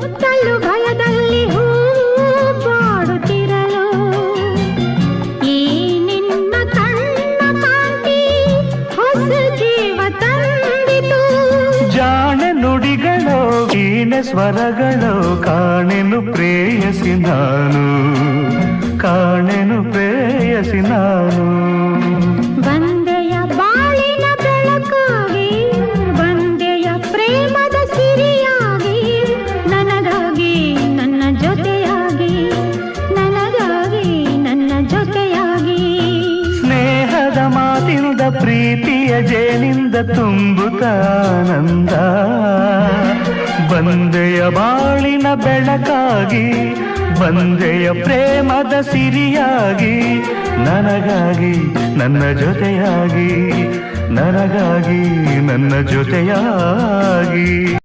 ಮುತ್ತಲು ಭಯದಲ್ಲಿ ಹೂ ಬಾಡುತ್ತಿರಲು ಈ ನಿನ್ನ ಕಣ್ಣ ಕಾಂತಿ ಹೊಸ ಜೀವ ತಂದಿತು. ಜಾಣೆ ನುಡಿಗಳು ವೀಣೆ ಸ್ವರಗಳು ಕಾಣೆನು ಪ್ರೇಯಸಿ ನಾನು, ಕಾಣೆನು ಪ್ರೇಯಸಿ ನಾನು. ಬಂದೆಯ ಬಾಳಿನ ಬೆಳಕಾಗಿ, ಬಂದೆಯ ಪ್ರೇಮದ ಸಿರಿಯಾಗಿ, ನನಗಾಗಿ ನನ್ನ ಜೊತೆಯಾಗಿ, ನನಗಾಗಿ ನನ್ನ ಜೊತೆಯಾಗಿ. ಸ್ನೇಹದ ಮಾತಿಂದ ಪ್ರೀತಿಯ ಜೇನಿಂದ ತುಂಬುತ್ತಾನಂದ. ಬಂದೆಯ ಬಾಳಿನ ಬೆಳಕಾಗಿ, ಬಂದೆಯ ಪ್ರೇಮದ ಸಿರಿಯಾಗಿ, ನನಗಾಗಿ ನನ್ನ ಜೊತೆಯಾಗಿ, ನನಗಾಗಿ ನನ್ನ ಜೊತೆಯಾಗಿ.